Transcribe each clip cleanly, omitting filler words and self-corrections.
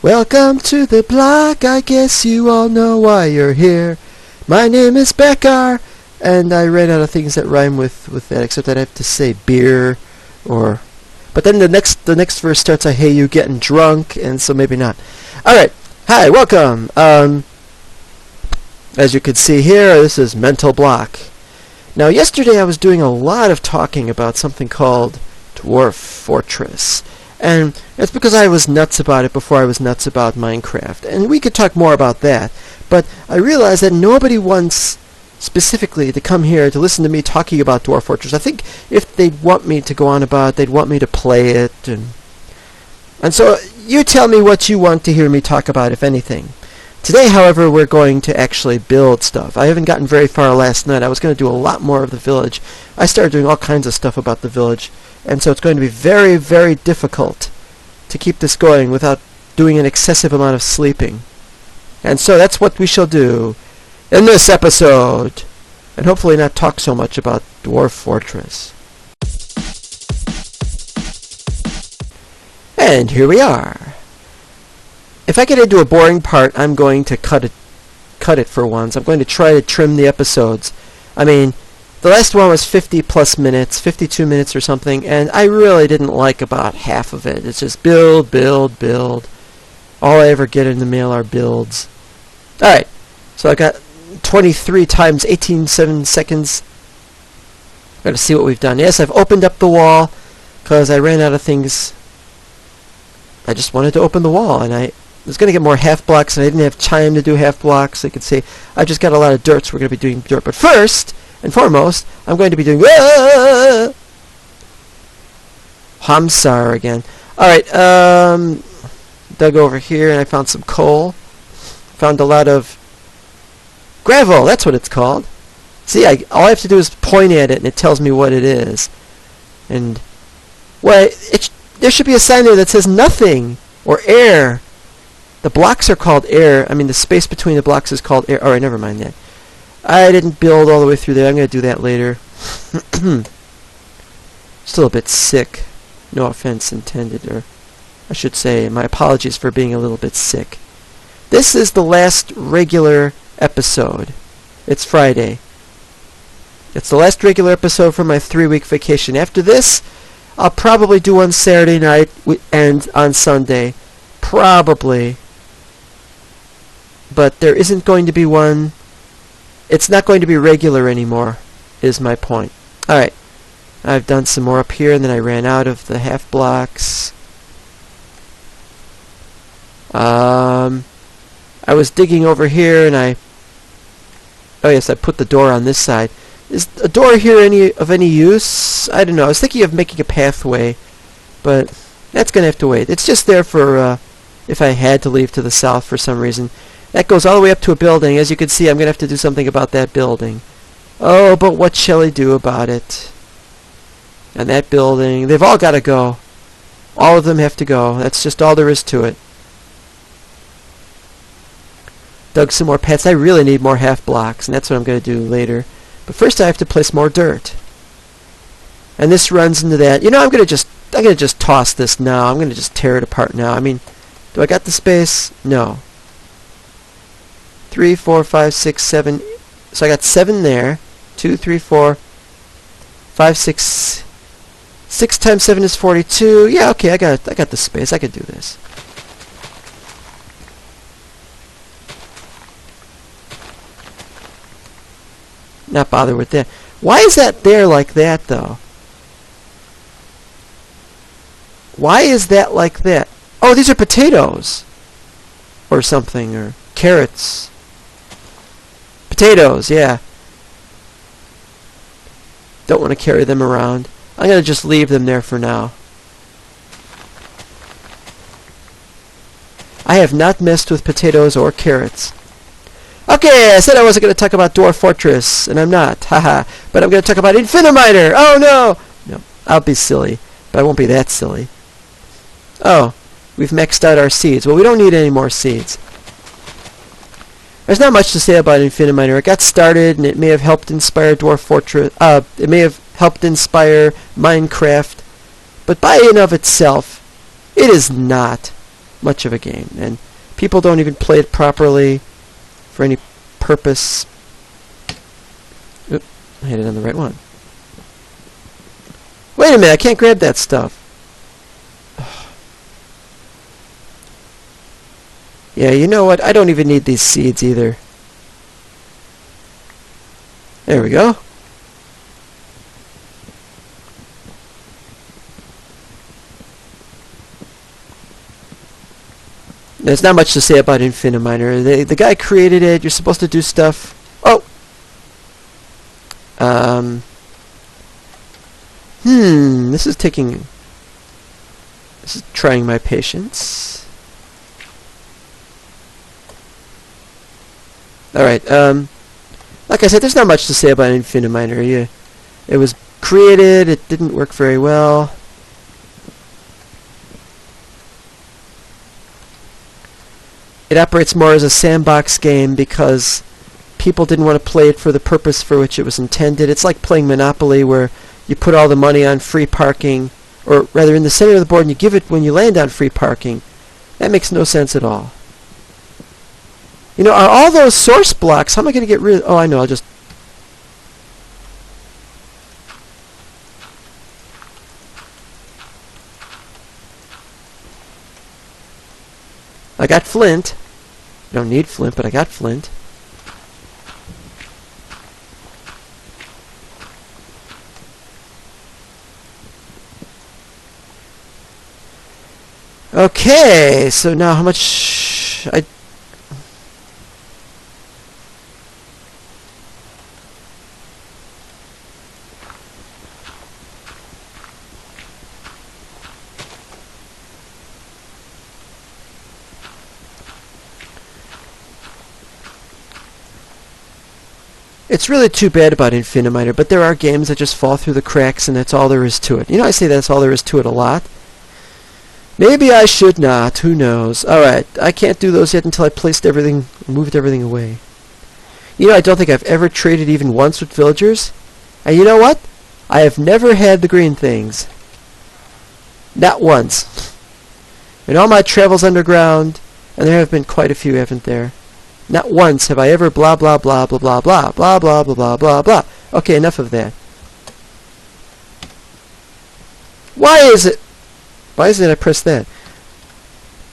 Welcome to the block, I guess you all know why you're here. My name is Becker, and I ran out of things that rhyme with that, except I'd have to say beer, or... But then the next verse starts, I hear you getting drunk, and so maybe not. Alright, hi, welcome. As you can see here, this is Mental Block. Now, yesterday I was doing a lot of talking about something called Dwarf Fortress. And it's because I was nuts about it before I was nuts about Minecraft. And we could talk more about that. But I realized that nobody wants specifically to come here to listen to me talking about Dwarf Fortress. I think if they'd want me to go on about it, they'd want me to play it. And so you tell me what you want to hear me talk about, if anything. Today, however, we're going to actually build stuff. I haven't gotten very far last night. I was going to do a lot more of the village. I started doing all kinds of stuff about the village. And so it's going to be very, very difficult to keep this going without doing an excessive amount of sleeping. And so that's what we shall do in this episode. And hopefully not talk so much about Dwarf Fortress. And here we are. If I get into a boring part, I'm going to cut it for once. I'm going to try to trim the episodes. I mean, the last one was 50 plus minutes, 52 minutes or something, and I really didn't like about half of it. It's just build, build, build. All I ever get in the mail are builds. Alright, so I got 23 times 18 seconds. Got to see what we've done. Yes, I've opened up the wall because I ran out of things. I just wanted to open the wall, and I was going to get more half blocks, and I didn't have time to do half blocks. So you can see I just got a lot of dirt, so we're going to be doing dirt. But first and foremost, I'm going to be doing Hamsar again. Alright, dug over here and I found some coal. Found a lot of gravel, that's what it's called. See, all I have to do is point at it and it tells me what it is. And, well, there should be a sign there that says nothing, or air. The blocks are called air. I mean, the space between the blocks is called air. Alright, never mind that. I didn't build all the way through there. I'm going to do that later. Still a bit sick. No offense intended, or I should say, my apologies for being a little bit sick. This is the last regular episode. It's Friday. It's the last regular episode for my 3-week vacation. After this, I'll probably do one Saturday night and on Sunday. Probably. But there isn't going to be one. It's not going to be regular anymore, is my point. Alright. I've done some more up here, and then I ran out of the half blocks. I was digging over here, and oh yes, I put the door on this side. Is a door here of any use? I don't know. I was thinking of making a pathway, but that's going to have to wait. It's just there for if I had to leave to the south for some reason. That goes all the way up to a building. As you can see, I'm going to have to do something about that building. Oh, but what shall I do about it? And that building, they've all got to go. All of them have to go. That's just all there is to it. Dug some more paths. I really need more half blocks, and that's what I'm going to do later. But first I have to place more dirt. And this runs into that. You know, I'm going to just toss this now. I'm going to just tear it apart now. I mean, do I got the space? No. 3, 4, 5, 6, 7. So I got 7 there. 2, 3, 4, 5, 6. 6 times 7 is 42. Yeah, okay, I got the space. I could do this. Not bother with that. Why is that there like that, though? Why is that like that? Oh, these are potatoes. Or something, or carrots. Potatoes, yeah. Don't want to carry them around. I'm going to just leave them there for now. I have not messed with potatoes or carrots. Okay, I said I wasn't going to talk about Dwarf Fortress, and I'm not. Haha. But I'm going to talk about Infiniminer. Oh, no! No, I'll be silly, but I won't be that silly. Oh, we've maxed out our seeds. Well, we don't need any more seeds. There's not much to say about Infiniminer. It got started, and it may have helped inspire Dwarf Fortress. It may have helped inspire Minecraft, but by and of itself, it is not. much of a game, and people don't even play it properly for any purpose. Oop, I hit it on the right one. Wait a minute, I can't grab that stuff. Yeah, you know what? I don't even need these seeds either. There we go. There's not much to say about Infiniminer. The guy created it. You're supposed to do stuff. Oh! This is taking... This is trying my patience. Alright, like I said, there's not much to say about Infiniminer. It was created, it didn't work very well. It operates more as a sandbox game because people didn't want to play it for the purpose for which it was intended. It's like playing Monopoly, where you put all the money on free parking, or rather in the center of the board, and you give it when you land on free parking. That makes no sense at all. You know, are all those source blocks, how am I going to get rid of... Oh, I know, I'll just... I got flint. I don't need flint, but I got flint. Okay, so now how much... It's really too bad about Infiniminer, but there are games that just fall through the cracks, and that's all there is to it. You know, I say that's all there is to it a lot. Maybe I should not. Who knows? Alright, I can't do those yet until I placed everything, moved everything away. You know, I don't think I've ever traded even once with villagers. And you know what? I have never had the green things. Not once. In all my travels underground, and there have been quite a few, haven't there? Not once have I ever blah blah blah blah blah blah blah blah blah blah blah blah. Okay, enough of that. Why is it I press that?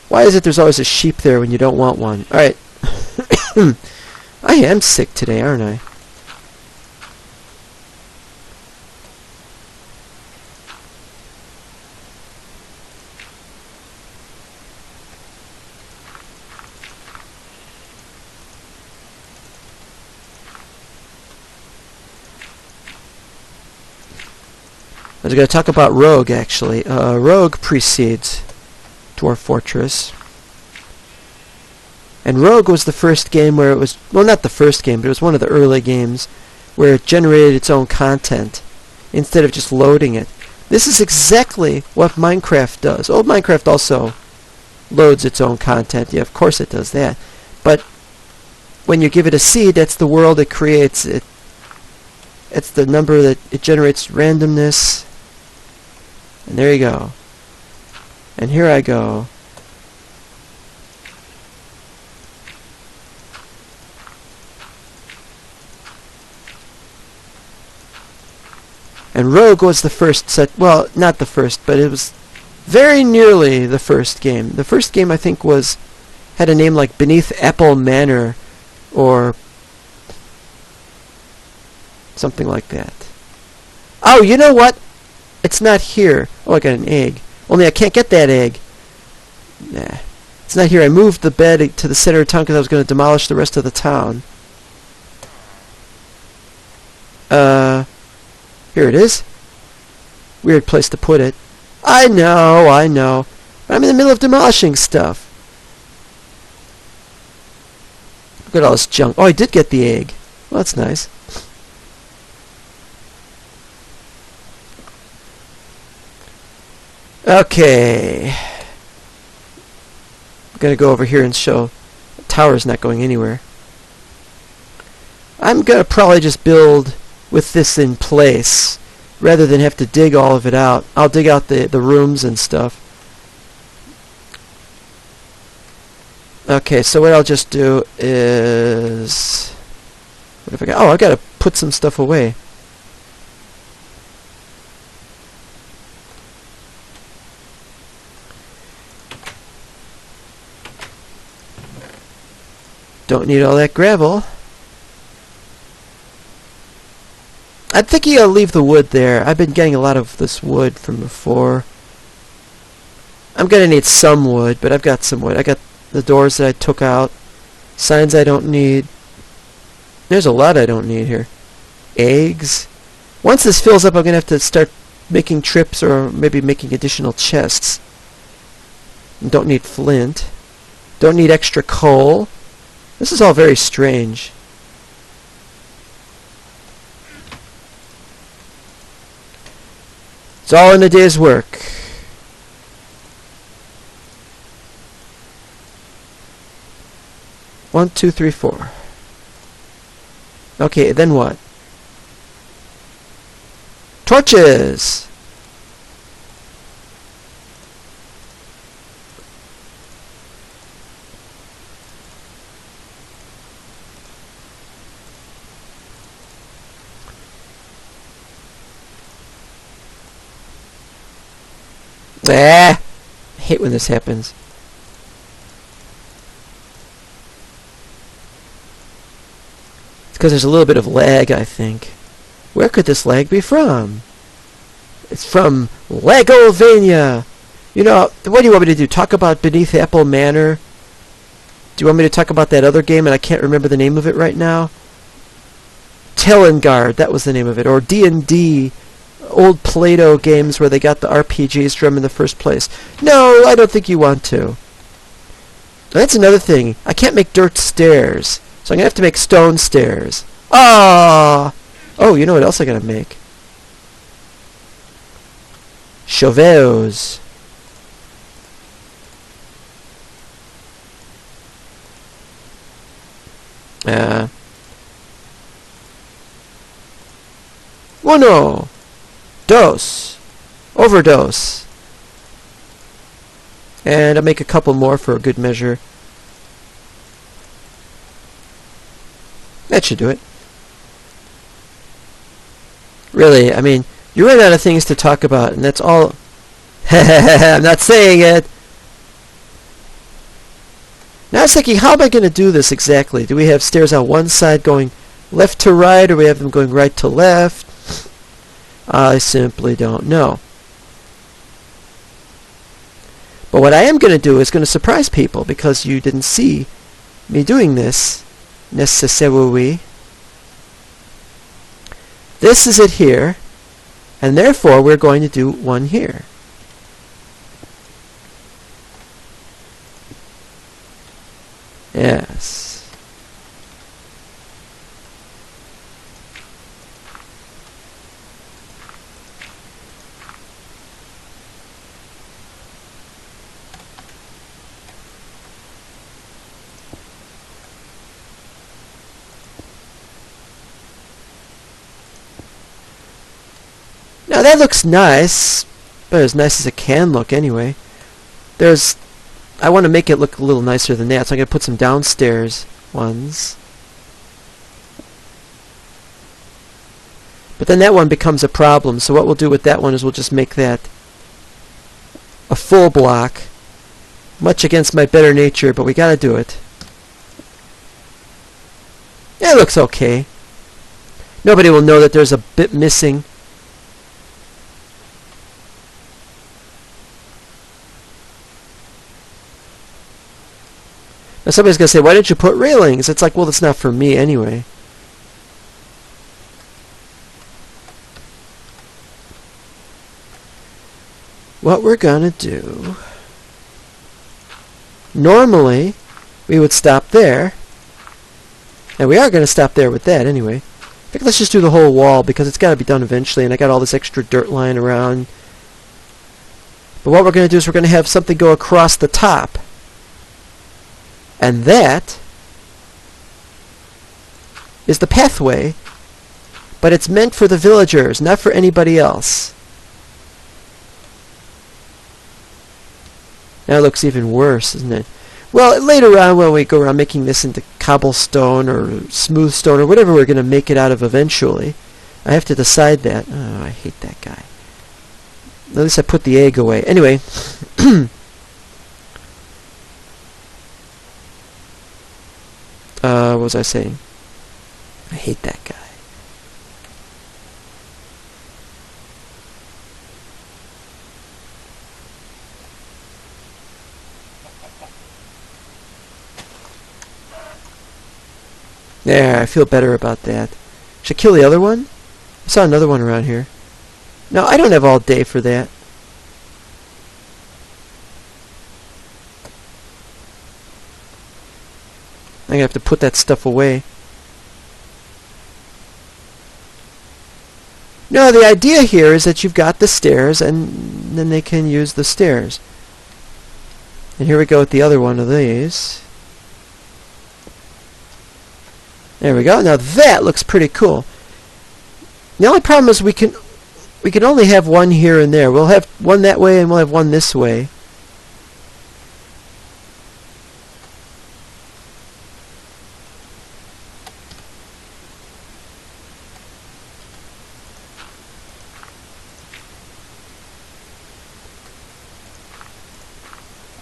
Why is it there's always a sheep there when you don't want one? Alright. I am sick today, aren't I? I was going to talk about Rogue, actually. Rogue precedes Dwarf Fortress. And Rogue was the first game where it was... Well, not the first game, but it was one of the early games where it generated its own content instead of just loading it. This is exactly what Minecraft does. Old Minecraft also loads its own content. Yeah, of course it does that. But when you give it a seed, that's the world it creates. It's the number that it generates randomness. And there you go. And here I go. And Rogue was the first set... Well, not the first, but it was very nearly the first game. The first game, I think, had a name like Beneath Apple Manor, or something like that. Oh, you know what? It's not here. Oh, I got an egg. Only I can't get that egg. Nah. It's not here. I moved the bed to the center of town because I was going to demolish the rest of the town. Here it is. Weird place to put it. I know. But I'm in the middle of demolishing stuff. Look at all this junk. Oh, I did get the egg. Well, that's nice. Okay. I'm going to go over here and show the tower's not going anywhere. I'm going to probably just build with this in place rather than have to dig all of it out. I'll dig out the rooms and stuff. Okay, so what I'll just do is... What have I got? Oh, I've got to put some stuff away. Don't need all that gravel. I'm thinking I'll leave the wood there. I've been getting a lot of this wood from before. I'm going to need some wood, but I've got some wood. I got the doors that I took out. Signs I don't need. There's a lot I don't need here. Eggs. Once this fills up, I'm going to have to start making trips or maybe making additional chests. Don't need flint. Don't need extra coal. This is all very strange. It's all in a day's work. One, two, three, four. Okay, then what? Torches! Ah! I hate when this happens. It's because there's a little bit of lag, I think. Where could this lag be from? It's from Legovania! You know, what do you want me to do? Talk about Beneath Apple Manor? Do you want me to talk about that other game and I can't remember the name of it right now? Telengard, that was the name of it. Or D&D, old Play-Doh games where they got the RPGs from in the first place. No, I don't think you want to. That's another thing. I can't make dirt stairs, so I'm going to have to make stone stairs. Ah! Oh, you know what else I got to make? Shovels. Uno. Dos. Overdose. And I'll make a couple more for a good measure. That should do it. Really, I mean, you run out of things to talk about, and that's all. I'm not saying it. Now I was thinking, how am I going to do this exactly? Do we have stairs on one side going left to right, or we have them going right to left? I simply don't know. But what I am going to do is going to surprise people, because you didn't see me doing this necessarily. This is it here, and therefore we're going to do one here. Yes. Now that looks nice, but as nice as it can look anyway. I want to make it look a little nicer than that, so I'm going to put some downstairs ones. But then that one becomes a problem, so what we'll do with that one is we'll just make that a full block. Much against my better nature, but we got to do it. Yeah, it looks okay. Nobody will know that there's a bit missing. Now somebody's going to say, why didn't you put railings? It's like, well, that's not for me anyway. What we're going to do... Normally, we would stop there. And we are going to stop there with that anyway. I think let's just do the whole wall, because it's got to be done eventually, and I got all this extra dirt lying around. But what we're going to do is we're going to have something go across the top. And that is the pathway, but it's meant for the villagers, not for anybody else. Now it looks even worse, isn't it? Well, later on when we go around making this into cobblestone or smooth stone or whatever we're going to make it out of eventually, I have to decide that. Oh, I hate that guy. At least I put the egg away. Anyway. What was I saying? I hate that guy. There, I feel better about that. Should I kill the other one? I saw another one around here. No, I don't have all day for that. I'm going to have to put that stuff away. No, the idea here is that you've got the stairs, and then they can use the stairs. And here we go with the other one of these. There we go. Now that looks pretty cool. The only problem is we can only have one here and there. We'll have one that way and we'll have one this way.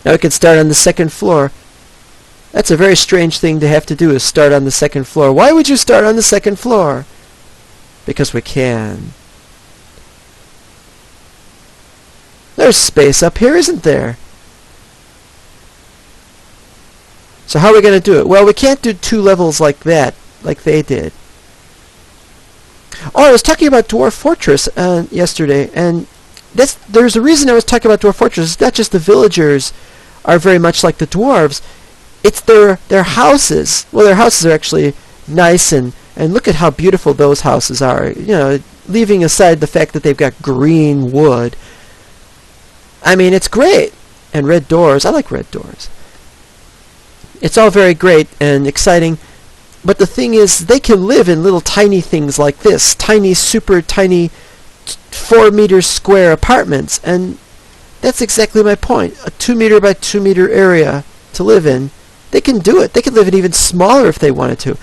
Now we can start on the second floor. That's a very strange thing to have to do, is start on the second floor. Why would you start on the second floor? Because we can. There's space up here, isn't there? So how are we going to do it? Well, we can't do 2 levels like that, like they did. Oh, I was talking about Dwarf Fortress yesterday, and there's a reason I was talking about Dwarf Fortress. It's not just the villagers are very much like the dwarves. It's their houses. Well, their houses are actually nice, and look at how beautiful those houses are. You know, leaving aside the fact that they've got green wood. I mean, it's great. And red doors. I like red doors. It's all very great and exciting. But the thing is, they can live in little tiny things like this. Tiny, super tiny 4-meter square apartments. And that's exactly my point. A 2-meter by 2-meter area to live in. They can do it. They can live in even smaller if they wanted to.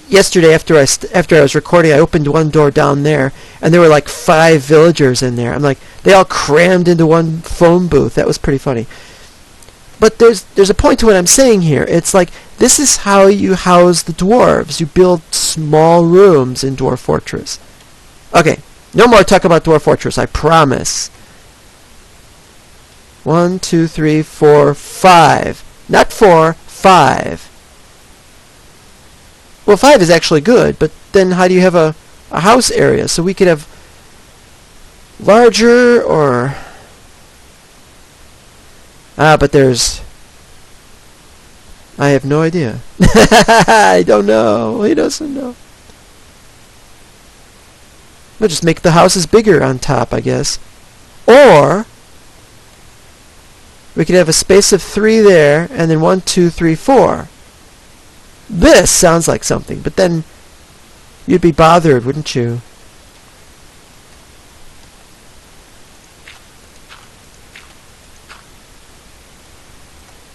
Yesterday, after I was recording, I opened one door down there, and there were like 5 villagers in there. I'm like, they all crammed into one phone booth. That was pretty funny. But there's a point to what I'm saying here. It's like, this is how you house the dwarves. You build small rooms in Dwarf Fortress. Okay, no more talk about Dwarf Fortress, I promise. 1, 2, 3, 4, 5. Not 4, 5. Well, 5 is actually good, but then how do you have a house area? So we could have larger or... but there's... I have no idea. I don't know. He doesn't know. We'll just make the houses bigger on top, I guess. Or... we could have a space of 3 there, and then 1, 2, 3, 4. This sounds like something, but then you'd be bothered, wouldn't you?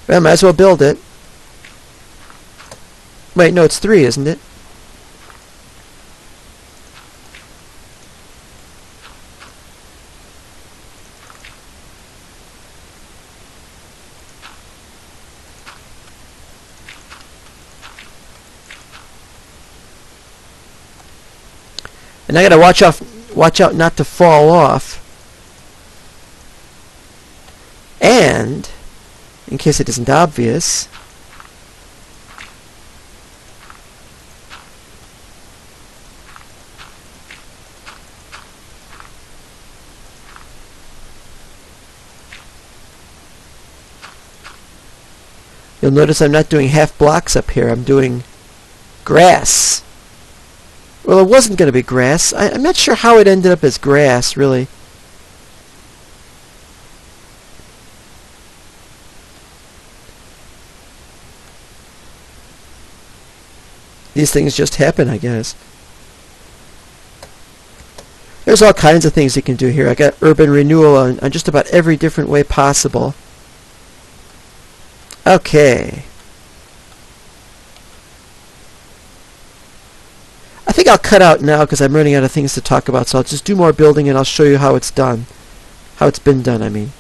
Well, might as well build it. Wait, no, it's 3, isn't it? And I gotta watch out not to fall off. And, in case it isn't obvious, you'll notice I'm not doing half blocks up here. I'm doing grass. Well, it wasn't going to be grass. I'm not sure how it ended up as grass, really. These things just happen, I guess. There's all kinds of things you can do here. I got urban renewal on just about every different way possible. Okay. I think I'll cut out now because I'm running out of things to talk about, so I'll just do more building and I'll show you how it's done. How it's been done, I mean.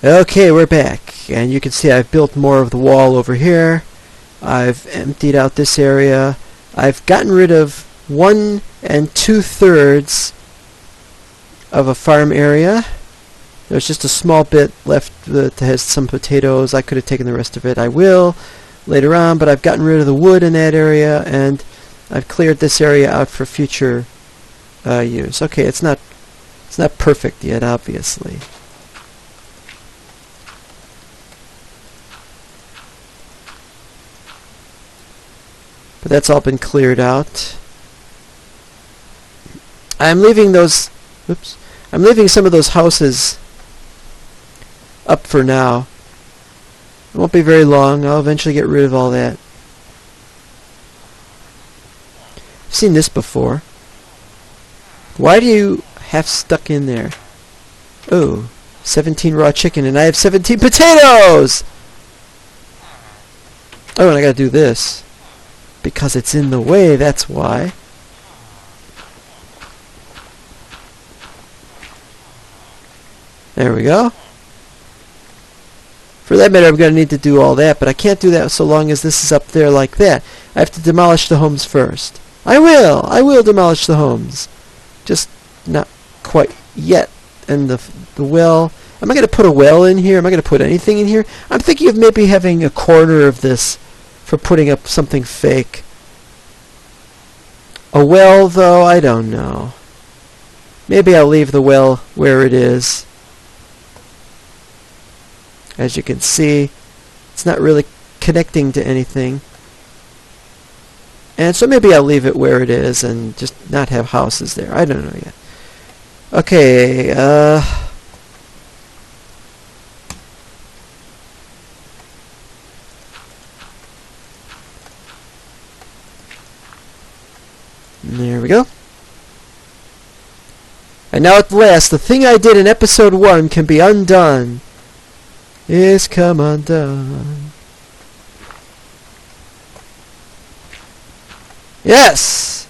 Okay, we're back. And you can see I've built more of the wall over here. I've emptied out this area. I've gotten rid of 1 2/3 of a farm area. There's just a small bit left that has some potatoes. I could have taken the rest of it. I will later on, but I've gotten rid of the wood in that area, and I've cleared this area out for future use. Okay, it's not perfect yet, obviously. But that's all been cleared out. I'm leaving those. Oops. I'm leaving some of those houses up for now. It won't be very long. I'll eventually get rid of all that. I've seen this before. Why do you have stuck in there? Oh, 17 raw chicken, and I have 17 potatoes! Oh, and I gotta do this. Because it's in the way, that's why. There we go. For that matter, I'm going to need to do all that, but I can't do that so long as this is up there like that. I have to demolish the homes first. I will demolish the homes. Just not quite yet. And the well, am I going to put a well in here? Am I going to put anything in here? I'm thinking of maybe having a corner of this for putting up something fake. A well, though, I don't know. Maybe I'll leave the well where it is. As you can see, it's not really connecting to anything. And so maybe I'll leave it where it is and just not have houses there. I don't know yet. Okay, there we go. And now at last, the thing I did in episode 1 can be undone. Is come undone. Yes!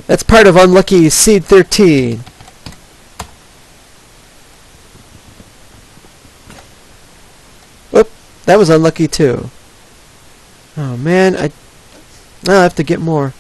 That's part of Unlucky Seed 13. Oop, that was unlucky too. Oh man, I'll have to get more.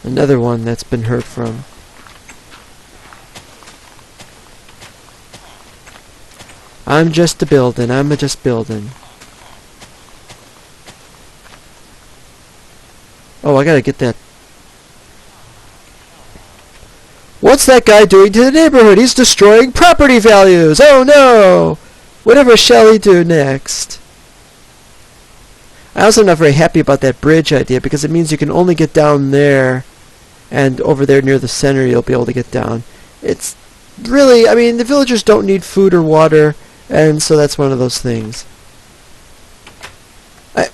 Another one that's been heard from. I'm just a building. I'm a just building. Oh, I gotta get that. What's that guy doing to the neighborhood? He's destroying property values. Oh no! Whatever shall he do next? I also am not very happy about that bridge idea because it means you can only get down there, and over there near the center you'll be able to get down. It's really, I mean, the villagers don't need food or water, and so that's one of those things. I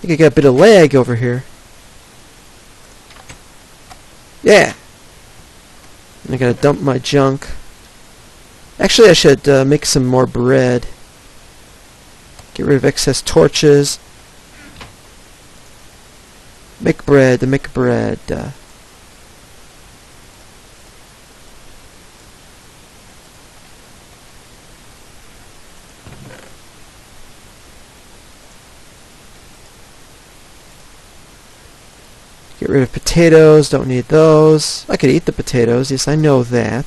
think I got a bit of lag over here. Yeah. I gotta dump my junk. Actually, I should make some more bread. Get rid of excess torches. Make bread, make bread. Get rid of potatoes, don't need those. I could eat the potatoes, yes, I know that.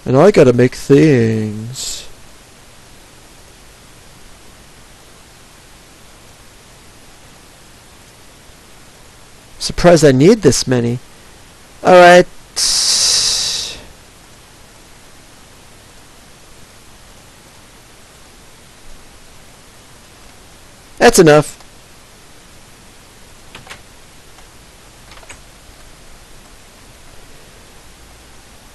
And I gotta make things. Surprised I need this many. Alright. That's enough.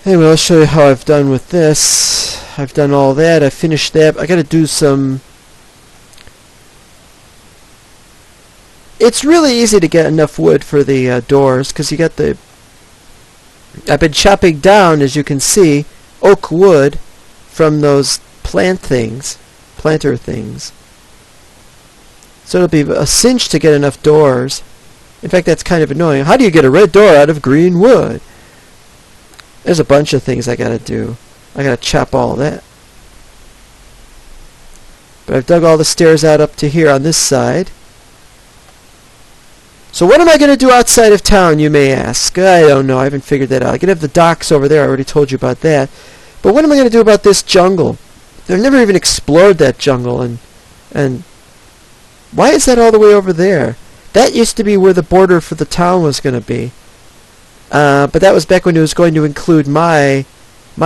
Anyway, I'll show you how I've done with this. I've done all that. I finished that. I gotta do some... It's really easy to get enough wood for the doors, because you got the... I've been chopping down, as you can see, oak wood from those planter things. So it'll be a cinch to get enough doors. In fact, that's kind of annoying. How do you get a red door out of green wood? There's a bunch of things I gotta do. I gotta chop all of that. But I've dug all the stairs out up to here on this side. So what am I going to do outside of town, you may ask? I don't know. I haven't figured that out. I could have the docks over there. I already told you about that. But what am I going to do about this jungle? I've never even explored that jungle. And why is that all the way over there? That used to be where the border for the town was going to be. But that was back when it was going to include my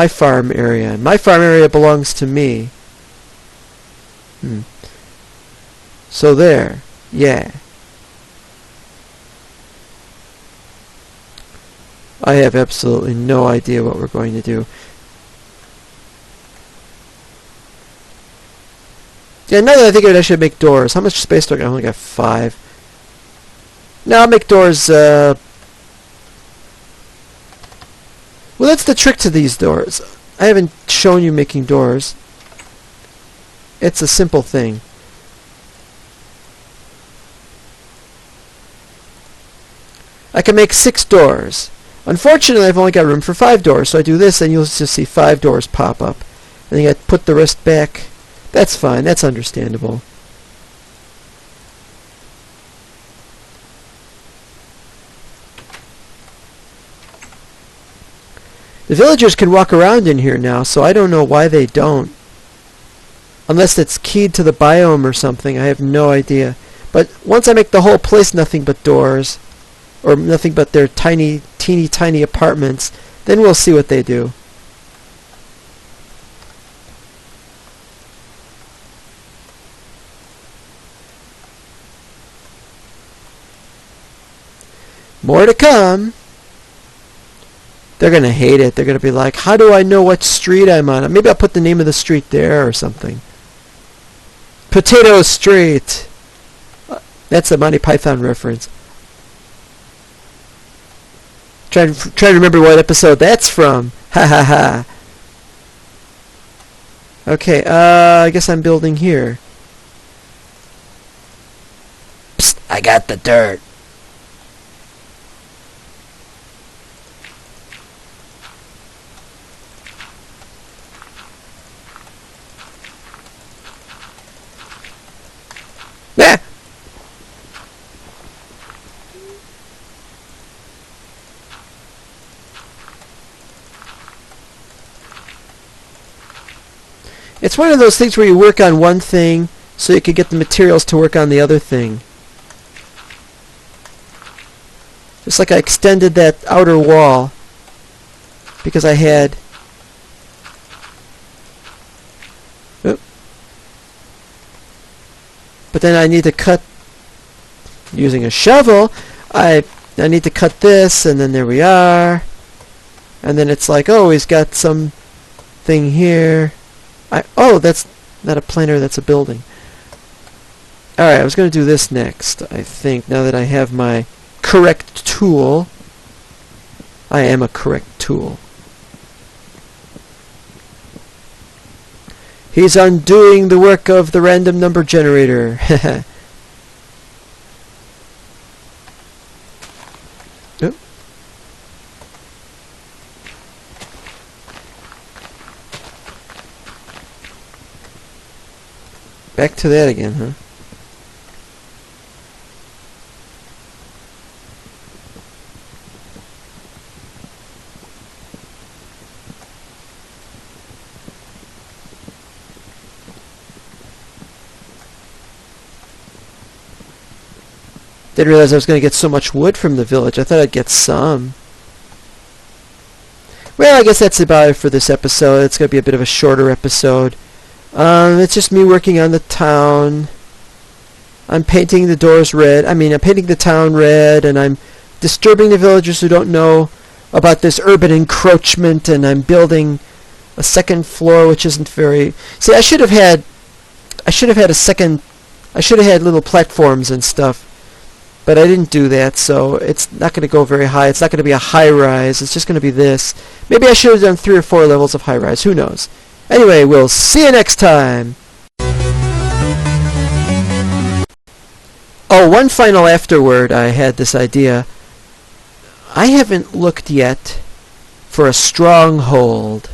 farm area. And my farm area belongs to me. So there. Yeah. I have absolutely no idea what we're going to do. Yeah, now that I think of it, I should make doors. How much space do I got? I only got 5. No, I'll make doors, well, that's the trick to these doors. I haven't shown you making doors. It's a simple thing. I can make 6 doors. Unfortunately, I've only got room for 5 doors, so I do this, and you'll just see 5 doors pop up. And then I put the rest back. That's fine. That's understandable. The villagers can walk around in here now, so I don't know why they don't. Unless it's keyed to the biome or something. I have no idea. But once I make the whole place nothing but doors, or nothing but their teeny tiny apartments, then we'll see what they do. More to come. They're going to hate it. They're going to be like, how do I know what street I'm on? Maybe I'll put the name of the street there or something. Potato Street. That's a Monty Python reference. Try to remember what episode that's from. Ha ha ha. Okay, I guess I'm building here. Psst, I got the dirt. Yeah. It's one of those things where you work on one thing so you can get the materials to work on the other thing. Just like I extended that outer wall because I had... Oop. But then I need to cut using a shovel. I need to cut this, and then there we are. And then it's like, oh, he's got some thing here. Oh, that's not a planter, that's a building. Alright, I was going to do this next, I think, now that I have my correct tool. I am a correct tool. He's undoing the work of the random number generator. Oop. Back to that again, huh? Didn't realize I was going to get so much wood from the village. I thought I'd get some. Well, I guess that's about it for this episode. It's going to be a bit of a shorter episode. It's just me working on the town. I'm painting the doors red. I'm painting the town red, and I'm disturbing the villagers who don't know about this urban encroachment, and I'm building a second floor which isn't very... See, I should have had a second... I should have had little platforms and stuff, but I didn't do that, so it's not going to go very high. It's not going to be a high-rise. It's just going to be this. Maybe I should have done 3 or 4 levels of high-rise. Who knows? Anyway, we'll see you next time! Oh, one final afterword. I had this idea. I haven't looked yet for a stronghold.